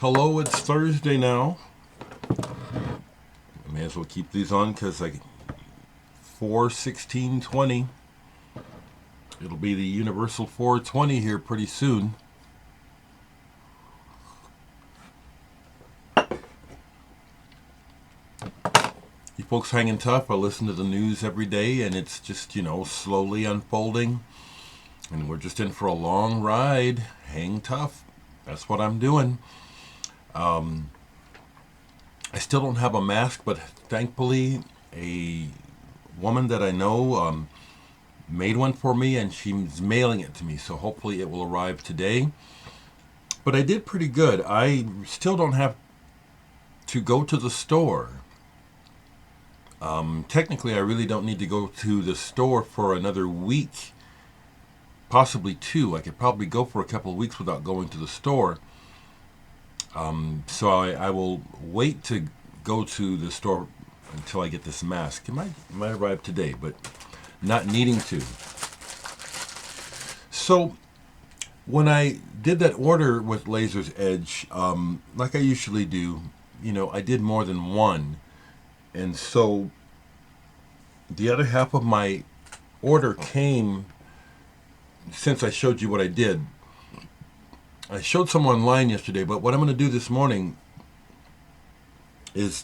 Hello, it's Thursday now. I may as well keep these on because 4/16/20. It'll be the Universal 420 here pretty soon. You folks hanging tough? I listen to the news every day and it's just, slowly unfolding. And we're just in for a long ride. Hang tough. That's what I'm doing. I still don't have a mask, but thankfully a woman that I know made one for me and she's mailing it to me. So hopefully it will arrive today. But I did pretty good. I still don't have to go to the store. Technically, I really don't need to go to the store for another week, possibly two. I could probably go for a couple of weeks without going to the store. So I will wait to go to the store until I get this mask. It might arrive today, but not needing to. So when I did that order with Laser's Edge, like I usually do, I did more than one. And so the other half of my order came since I showed you what I did. I showed some online yesterday, but what I'm going to do this morning is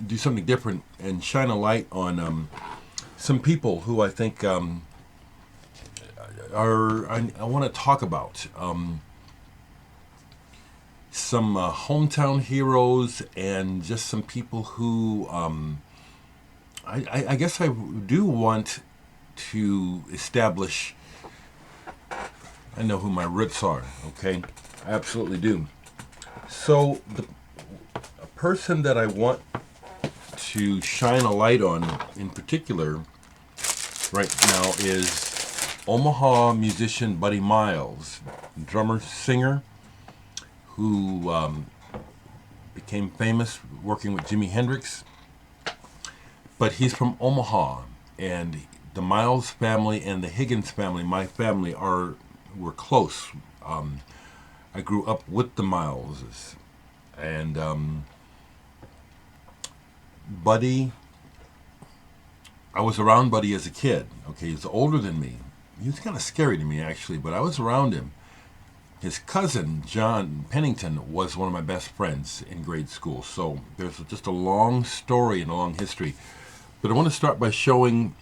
do something different and shine a light on some people who I think I want to talk about. Some hometown heroes and just some people who I guess I do want to establish. I know who my roots are, okay? I absolutely do. So a person that I want to shine a light on in particular right now is Omaha musician Buddy Miles, drummer, singer, who became famous working with Jimi Hendrix. But he's from Omaha, and the Miles family and the Higgins family, my family, were close. I grew up with the Mileses, and Buddy, I was around Buddy as a kid. Okay, he's older than me. He was kind of scary to me, actually, but I was around him. His cousin, John Pennington, was one of my best friends in grade school. So there's just a long story and a long history. But I want to start by showing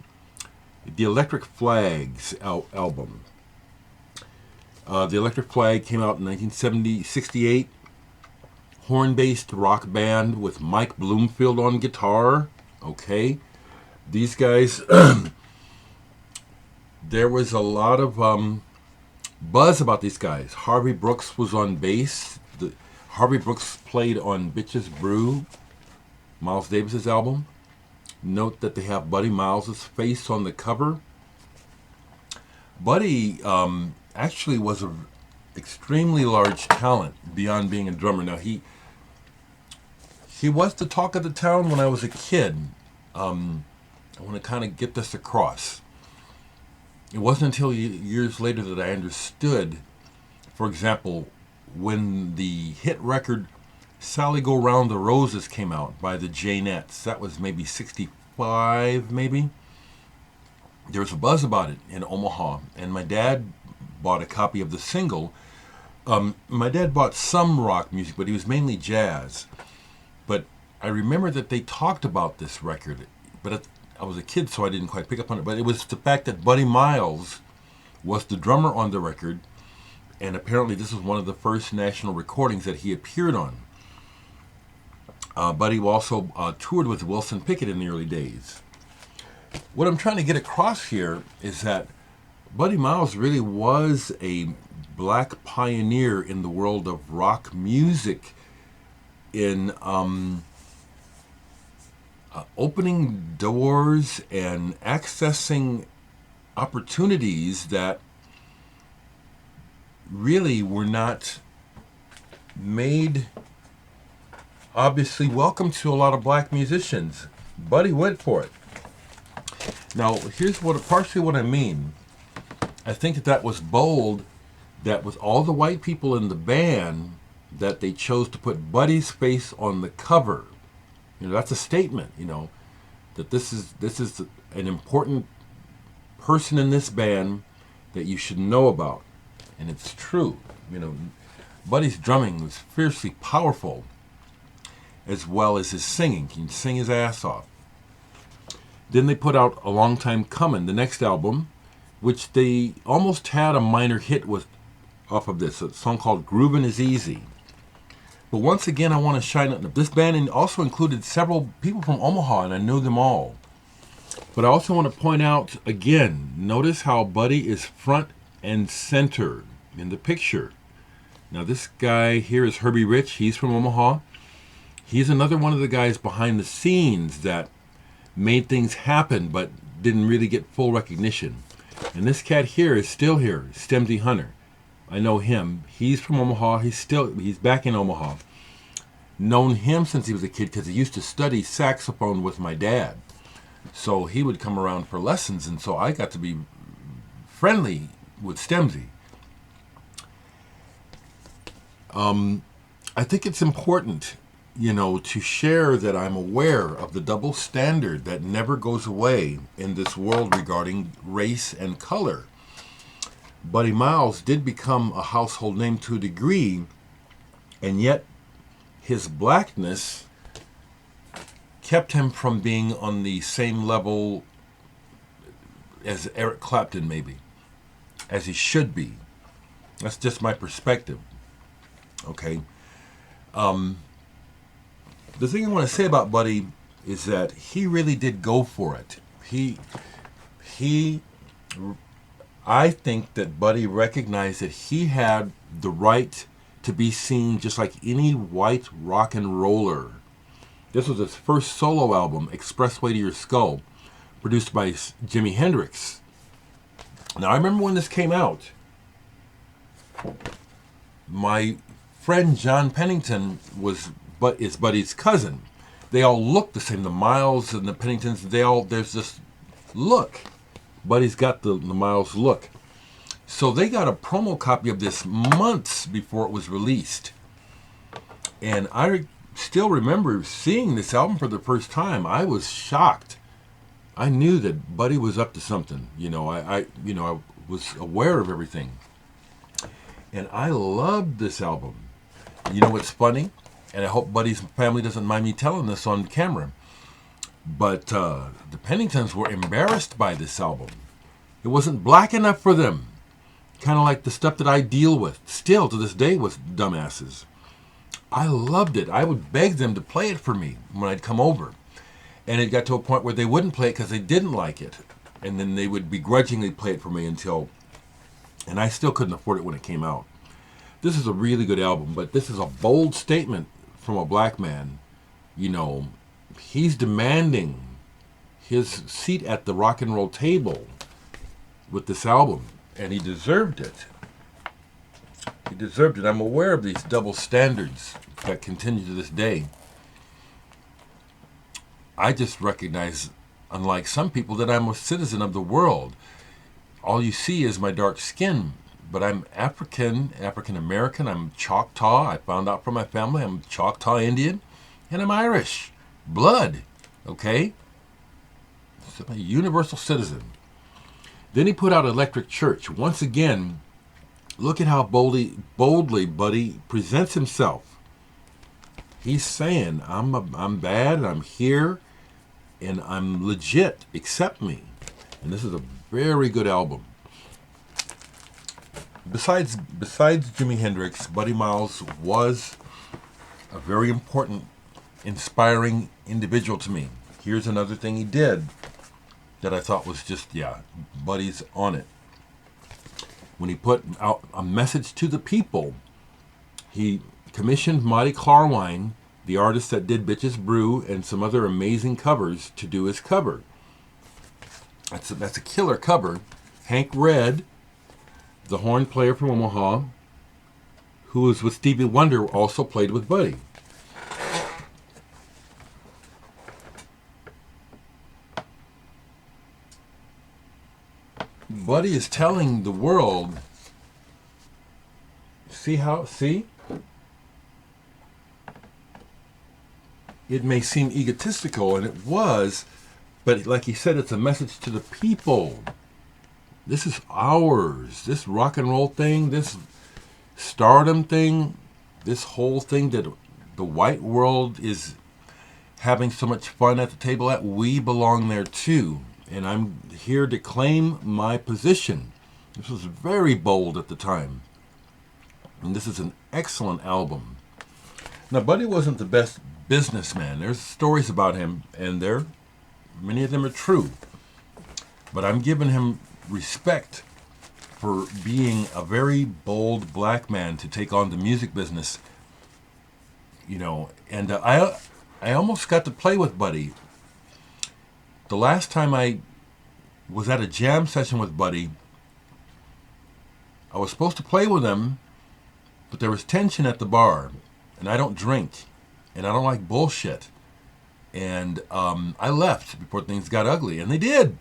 the Electric Flags album. The Electric Flag came out in 1968. Horn-based rock band with Mike Bloomfield on guitar. Okay. These guys, there was a lot of buzz about these guys. Harvey Brooks was on bass. Harvey Brooks played on Bitches Brew, Miles Davis's album. Note that they have Buddy Miles' face on the cover. Buddy actually was an extremely large talent beyond being a drummer. Now, he was the talk of the town when I was a kid. I want to kind of get this across. It wasn't until years later that I understood, for example, when the hit record Sally Go Round the Roses came out by the Janettes. That was maybe 65, maybe. There was a buzz about it in Omaha, and my dad bought a copy of the single. My dad bought some rock music, but he was mainly jazz. But I remember that they talked about this record, but I was a kid, so I didn't quite pick up on it. But it was the fact that Buddy Miles was the drummer on the record, and apparently this was one of the first national recordings that he appeared on. Buddy also toured with Wilson Pickett in the early days. What I'm trying to get across here is that Buddy Miles really was a black pioneer in the world of rock music, in opening doors and accessing opportunities that really were not made obviously welcome to a lot of black musicians. Buddy went for it. Now, here's partially what I mean. I think that was bold, that with all the white people in the band, that they chose to put Buddy's face on the cover. That's a statement, that this is an important person in this band that you should know about. And it's true. Buddy's drumming was fiercely powerful, as well as his singing. He can sing his ass off. Then they put out A Long Time Comin', the next album, which they almost had a minor hit with off of this, a song called Groovin' Is Easy. But once again, I want to shine it. This band also included several people from Omaha, and I knew them all. But I also want to point out, again, notice how Buddy is front and center in the picture. Now, this guy here is Herbie Rich. He's from Omaha. He's another one of the guys behind the scenes that made things happen but didn't really get full recognition. And this cat here is still here, Stemsy Hunter. I know him. He's from Omaha. He's back in Omaha. Known him since he was a kid because he used to study saxophone with my dad. So he would come around for lessons, and so I got to be friendly with Stemsy. I think it's important, to share that I'm aware of the double standard that never goes away in this world regarding race and color. Buddy Miles did become a household name to a degree, and yet his blackness kept him from being on the same level as Eric Clapton, maybe, as he should be. That's just my perspective. Okay. The thing I want to say about Buddy is that he really did go for it. I think that Buddy recognized that he had the right to be seen just like any white rock and roller. This was his first solo album, Expressway to Your Skull, produced by Jimi Hendrix. Now, I remember when this came out, my friend John Pennington is Buddy's cousin. They all look the same. The Miles and the Penningtons, there's this look. Buddy's got the Miles look. So they got a promo copy of this months before it was released. And I still remember seeing this album for the first time. I was shocked. I knew that Buddy was up to something. I was aware of everything. And I loved this album. You know what's funny? And I hope Buddy's family doesn't mind me telling this on camera. But the Penningtons were embarrassed by this album. It wasn't black enough for them. Kind of like the stuff that I deal with, still to this day with dumbasses. I loved it. I would beg them to play it for me when I'd come over. And it got to a point where they wouldn't play it because they didn't like it. And then they would begrudgingly play it for me and I still couldn't afford it when it came out. This is a really good album, but this is a bold statement from a black man. He's demanding his seat at the rock and roll table with this album, and he deserved it. He deserved it. I'm aware of these double standards that continue to this day. I just recognize, unlike some people, that I'm a citizen of the world. All you see is my dark skin, but I'm African American, I'm Choctaw. I found out from my family I'm Choctaw Indian, and I'm Irish. Blood, okay? So I'm a universal citizen. Then he put out Electric Church. Once again, look at how boldly Buddy presents himself. He's saying, I'm bad, I'm here, and I'm legit. Accept me. And this is a very good album. Besides Jimi Hendrix, Buddy Miles was a very important, inspiring individual to me. Here's another thing he did that I thought was just, Buddy's on it. When he put out a message to the people, he commissioned Marty Clarwine, the artist that did Bitches Brew and some other amazing covers, to do his cover. That's a killer cover. Hank Red, the horn player from Omaha, who was with Stevie Wonder, also played with Buddy. Buddy is telling the world, see? it may seem egotistical, and it was, but like he said, it's a message to the people. This is ours. This rock and roll thing, this stardom thing, this whole thing that the white world is having so much fun at the table at, we belong there too. And I'm here to claim my position. This was very bold at the time. And this is an excellent album. Now, Buddy wasn't the best businessman. There's stories about him, and many of them are true. But I'm giving him respect for being a very bold black man to take on the music business. And I almost got to play with Buddy. The last time I was at a jam session with Buddy, I was supposed to play with him, but there was tension at the bar, and I don't drink, and I don't like bullshit. And I left before things got ugly, and they did.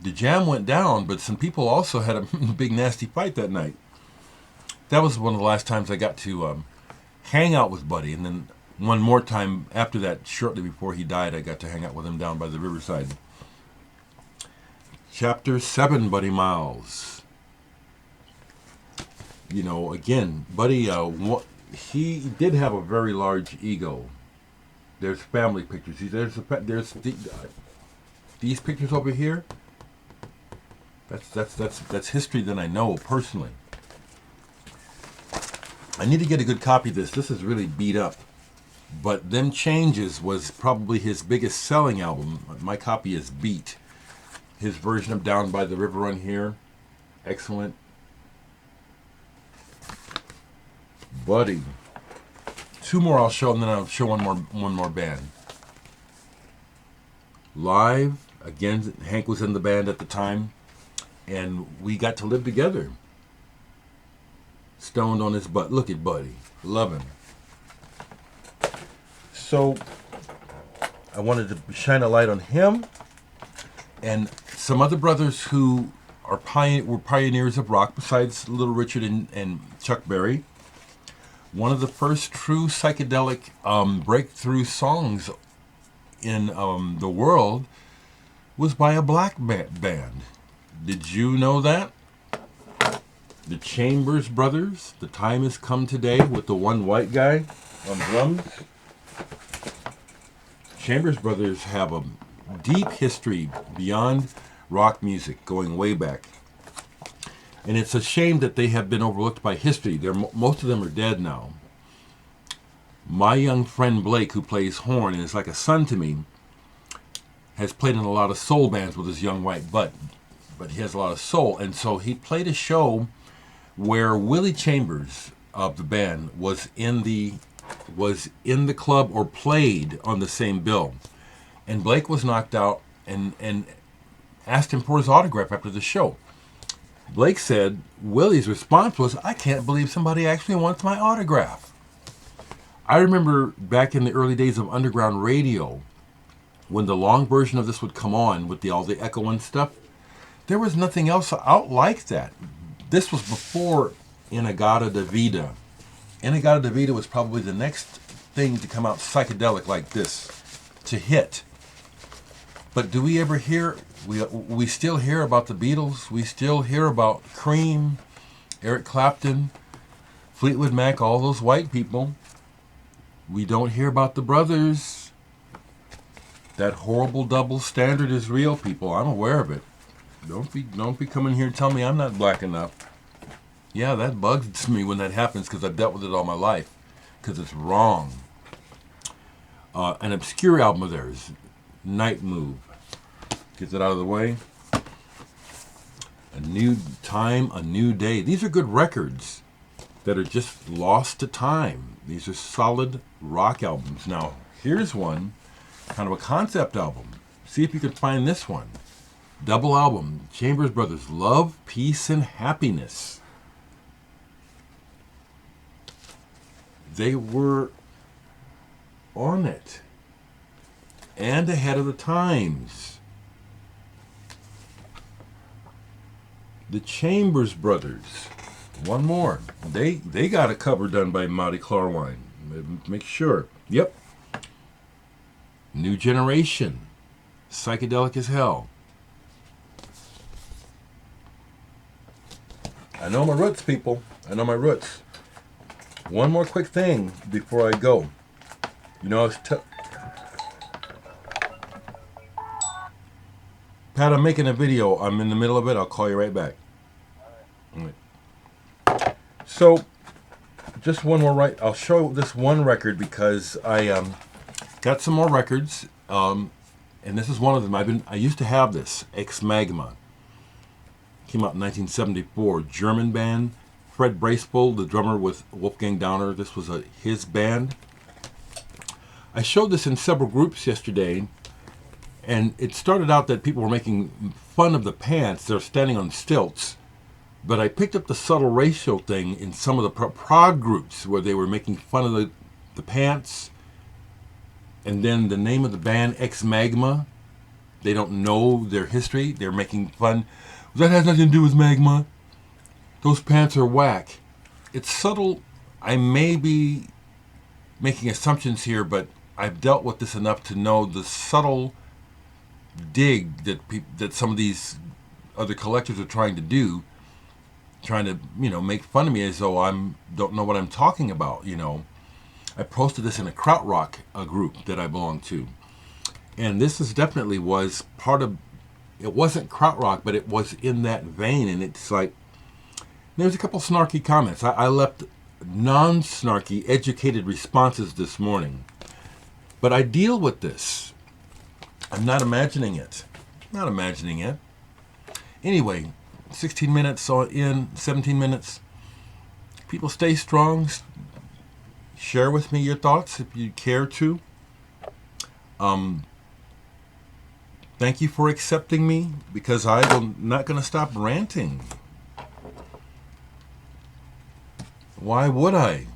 The jam went down, but some people also had a big nasty fight that night. That was one of the last times I got to hang out with Buddy, and then one more time after that, shortly before he died, I got to hang out with him down by the riverside. Chapter 7, Buddy Miles. Again, Buddy, he did have a very large ego. There's family pictures. There's these pictures over here. That's history that I know personally. I need to get a good copy of this. This is really beat up. But Them Changes was probably his biggest selling album. My copy is beat. His version of Down by the River Run here. Excellent. Buddy. Two more I'll show, and then I'll show one more band. Live. Again, Hank was in the band at the time. And we got to live together. Stoned on his butt. Look at Buddy. Love him. So I wanted to shine a light on him and some other brothers who were pioneers of rock besides Little Richard and Chuck Berry. One of the first true psychedelic breakthrough songs in the world was by a black band. Did you know that? The Chambers Brothers, The Time Has Come Today, with the one white guy on drums. Chambers Brothers have a deep history beyond rock music, going way back. And it's a shame that they have been overlooked by history. Most of them are dead now. My young friend Blake, who plays horn and is like a son to me, has played in a lot of soul bands with his young white butt. But he has a lot of soul. And so he played a show where Willie Chambers of the band was in the club or played on the same bill. And Blake was knocked out and asked him for his autograph after the show. Blake said Willie's response was, "I can't believe somebody actually wants my autograph." I remember back in the early days of underground radio, when the long version of this would come on with all the echo and stuff, there was nothing else out like that. This was before Inagata de Vida. Inagata de Vida was probably the next thing to come out psychedelic like this, to hit. But do we ever hear, we still hear about the Beatles, we still hear about Cream, Eric Clapton, Fleetwood Mac, all those white people. We don't hear about the brothers. That horrible double standard is real, people. I'm aware of it. Don't be coming here and tell me I'm not black enough. Yeah, that bugs me when that happens because I've dealt with it all my life. Because it's wrong. An obscure album of theirs, Night Move. Get that out of the way. A New Time, A New Day. These are good records that are just lost to time. These are solid rock albums. Now, here's one, kind of a concept album. See if you can find this one. Double album, Chambers Brothers, Love, Peace, and Happiness. They were on it and ahead of the times. The Chambers Brothers, one more. They got a cover done by Marty Clarwine. Make sure. Yep. New generation. Psychedelic as hell. I know my roots, people. I know my roots. One more quick thing before I go. You know, Pat, I'm making a video. I'm in the middle of it. I'll call you right back. All right. So, just one more I'll show this one record because I got some more records, and this is one of them. I used to have this Ex Magma. Came out in 1974. German band. Fred Bracewell, the drummer with Wolfgang Downer. This was his band. I showed this in several groups yesterday, and it started out that people were making fun of the pants. They're standing on stilts. But I picked up the subtle racial thing in some of the prog groups where they were making fun of the pants. And then the name of the band, Ex Magma, they don't know their history. They're making fun. That has nothing to do with magma. Those pants are whack. It's subtle. I may be making assumptions here, but I've dealt with this enough to know the subtle dig that some of these other collectors are trying to do, trying to, make fun of me as though don't know what I'm talking about, I posted this in a krautrock group that I belong to. And this definitely was part of, it wasn't krautrock, but it was in that vein. And it's like, there's a couple snarky comments. I left non-snarky, educated responses this morning. But I deal with this. I'm not imagining it. Not imagining it. Anyway, 16 minutes in, 17 minutes. People stay strong. Share with me your thoughts if you care to. Thank you for accepting me, because I'm not going to stop ranting. Why would I?